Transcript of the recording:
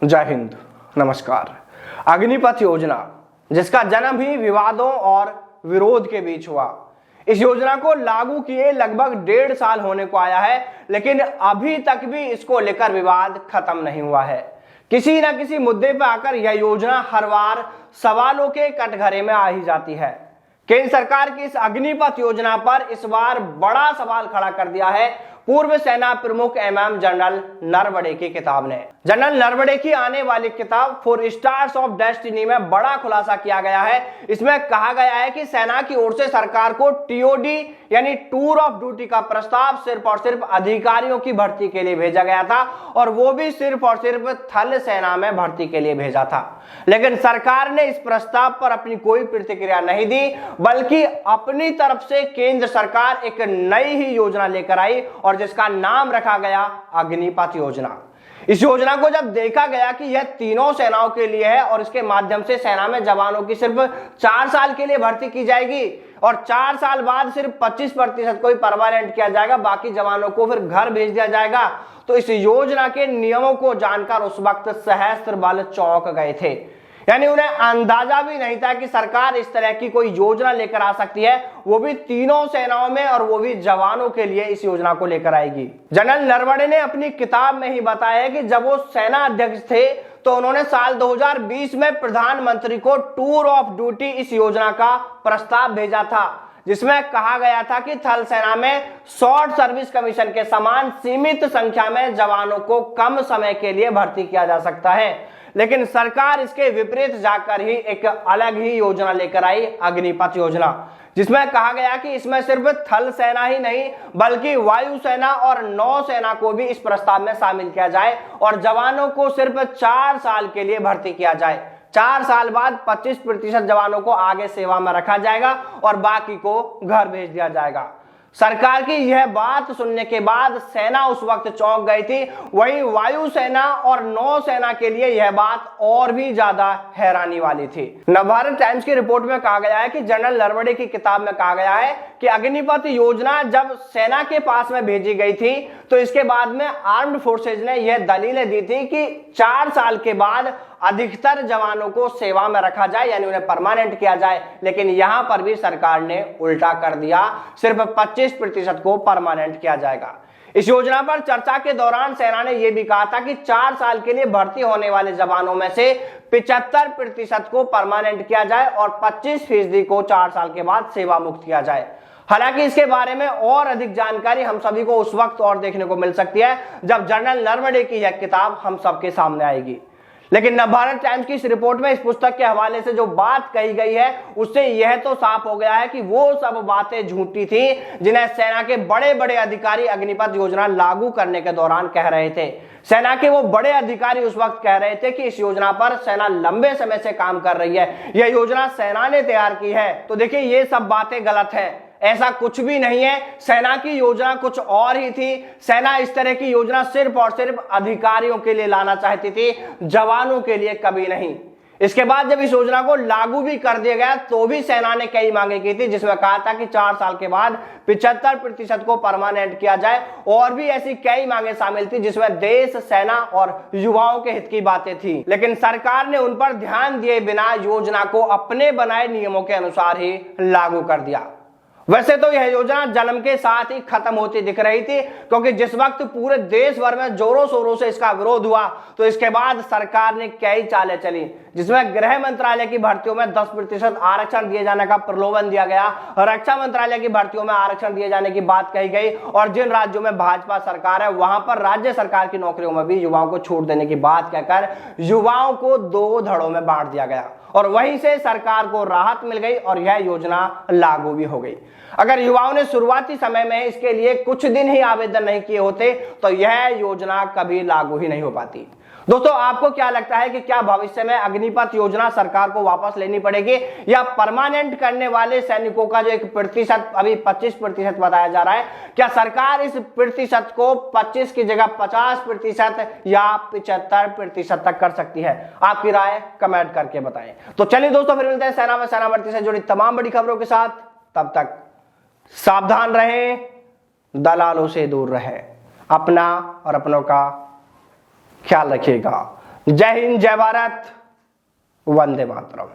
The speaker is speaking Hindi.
जय हिंद, नमस्कार। अग्निपथ योजना, जिसका जन्म ही विवादों और विरोध के बीच हुआ, इस योजना को लागू किए लगभग 1.5 साल होने को आया है, लेकिन अभी तक भी इसको लेकर विवाद खत्म नहीं हुआ है। किसी न किसी मुद्दे पर आकर यह योजना हर बार सवालों के कटघरे में आ ही जाती है। केंद्र सरकार की इस अग्निपथ योजना पर इस बार बड़ा सवाल खड़ा कर दिया है पूर्व सेना प्रमुख जनरल नरवणे की किताब ने। जनरल नरवणे की आने वाली किताब 4 स्टार्स ऑफ डेस्टिनी में बड़ा खुलासा किया गया है। इसमें कहा गया है कि सेना की ओर से सरकार को टीओडी यानी टूर ऑफ ड्यूटी का प्रस्ताव सिर्फ और सिर्फ अधिकारियों की भर्ती के लिए भेजा गया था, और वो भी सिर्फ और सिर्फ थल सेना में भर्ती के लिए भेजा था। लेकिन सरकार ने इस प्रस्ताव पर अपनी कोई प्रतिक्रिया नहीं दी, बल्कि अपनी तरफ से केंद्र सरकार एक नई ही योजना लेकर आई और जिसका नाम रखा गया अग्निपथ योजना। इस योजना को जब देखा गया कि यह तीनों सेनाओं के लिए है और इसके माध्यम से सेना में जवानों की सिर्फ 4 साल के लिए भर्ती की जाएगी और 4 साल बाद सिर्फ 25% को ही परमानेंट किया जाएगा, बाकी जवानों को फिर घर भेज दिया जाएगा, तो इस योजना के नियमों को जानकर उस वक्त सशस्त्र बल चौंक गए थे। यानी उन्हें अंदाजा भी नहीं था कि सरकार इस तरह की कोई योजना लेकर आ सकती है, वो भी तीनों सेनाओं में, और वो भी जवानों के लिए इस योजना को लेकर आएगी। जनरल नरवणे ने अपनी किताब में ही बताया कि जब वो सेना अध्यक्ष थे तो उन्होंने साल 2020 में प्रधानमंत्री को टूर ऑफ ड्यूटी इस योजना का प्रस्ताव भेजा था, जिसमें कहा गया था कि थल सेना में शॉर्ट सर्विस कमीशन के समान सीमित संख्या में जवानों को कम समय के लिए भर्ती किया जा सकता है। लेकिन सरकार इसके विपरीत जाकर ही एक अलग ही योजना लेकर आई, अग्निपथ योजना, जिसमें कहा गया कि इसमें सिर्फ थल सेना ही नहीं बल्कि वायुसेना और नौसेना को भी इस प्रस्ताव में शामिल किया जाए और जवानों को सिर्फ 4 साल के लिए भर्ती किया जाए। 4 साल बाद 25% जवानों को आगे सेवा में रखा जाएगा और बाकी को घर भेज दिया जाएगा। सरकार की यह बात सुनने के बाद सेना उस वक्त चौंक गई थी। वहीं वायुसेना और नौसेना के लिए यह बात और भी ज्यादा हैरानी वाली थी। नवभारत टाइम्स की रिपोर्ट में कहा गया है कि जनरल नरवणे की किताब में कहा गया है कि अग्निपथ योजना जब सेना के पास में भेजी गई थी तो इसके बाद में आर्म्ड फोर्सेज ने यह दलीलें दी थी कि 4 साल के बाद अधिकतर जवानों को सेवा में रखा जाए, यानी उन्हें परमानेंट किया जाए। लेकिन यहां पर भी सरकार ने उल्टा कर दिया, सिर्फ 25% को परमानेंट किया जाएगा। इस योजना पर चर्चा के दौरान सेना ने यह भी कहा था कि 4 साल के लिए भर्ती होने वाले जवानों में से 75% को परमानेंट किया जाए और 25% को 4 साल के बाद सेवा मुक्त किया जाए। हालांकि इसके बारे में और अधिक जानकारी हम सभी को उस वक्त और देखने को मिल सकती है जब जनरल नरवणे की यह किताब हम सबके सामने आएगी। लेकिन नवभारत टाइम्स की इस रिपोर्ट में इस पुस्तक के हवाले से जो बात कही गई है उससे यह तो साफ हो गया है कि वो सब बातें झूठी थी जिन्हें सेना के बड़े बड़े अधिकारी अग्निपथ योजना लागू करने के दौरान कह रहे थे। सेना के वो बड़े अधिकारी उस वक्त कह रहे थे कि इस योजना पर सेना लंबे समय से काम कर रही है, यह योजना सेना ने तैयार की है। तो देखिए, ये सब बातें गलत है, ऐसा कुछ भी नहीं है। सेना की योजना कुछ और ही थी। सेना इस तरह की योजना सिर्फ और सिर्फ अधिकारियों के लिए लाना चाहती थी, जवानों के लिए कभी नहीं। इसके बाद जब इस योजना को लागू भी कर दिया गया तो भी सेना ने कई मांगे की थी, जिसमें कहा था कि 4 साल के बाद 75% को परमानेंट किया जाए, और भी ऐसी कई मांगे शामिल थी जिसमें देश, सेना और युवाओं के हित की बातें थी। लेकिन सरकार ने उन पर ध्यान दिए बिना योजना को अपने बनाए नियमों के अनुसार ही लागू कर दिया। वैसे तो यह योजना जन्म के साथ ही खत्म होती दिख रही थी, क्योंकि जिस वक्त पूरे देश भर में जोरों शोरों से इसका विरोध हुआ तो इसके बाद सरकार ने कई चालें चली, जिसमें गृह मंत्रालय की भर्तियों में 10% आरक्षण दिए जाने का प्रलोभन दिया गया, रक्षा मंत्रालय की भर्तियों में आरक्षण दिए जाने की बात कही गई, और जिन राज्यों में भाजपा सरकार है वहां पर राज्य सरकार की नौकरियों में भी युवाओं को छूट देने की बात कहकर युवाओं को 2 धड़ों में बांट दिया गया, और वहीं से सरकार को राहत मिल गई और यह योजना लागू भी हो गई। अगर युवाओं ने शुरुआती समय में इसके लिए कुछ दिन ही आवेदन नहीं किए होते तो यह योजना कभी लागू ही नहीं हो पाती। दोस्तों, आपको क्या लगता है कि क्या भविष्य में अग्निपथ योजना सरकार को वापस लेनी पड़ेगी, या परमानेंट करने वाले सैनिकों का जो एक प्रतिशत अभी 25% बताया जा रहा है, क्या सरकार इस प्रतिशत को 25 की जगह 50% या 75% तक कर सकती है? आपकी राय कमेंट करके बताएं। तो चलिए दोस्तों, फिर मिलते हैं सेना में सेना भर्ती से जुड़ी तमाम बड़ी खबरों के साथ। तब तक सावधान रहें, दलालों से दूर रहें, अपना और अपनों का ख्याल रखिएगा। जय हिंद, जय भारत, वंदे मातरम।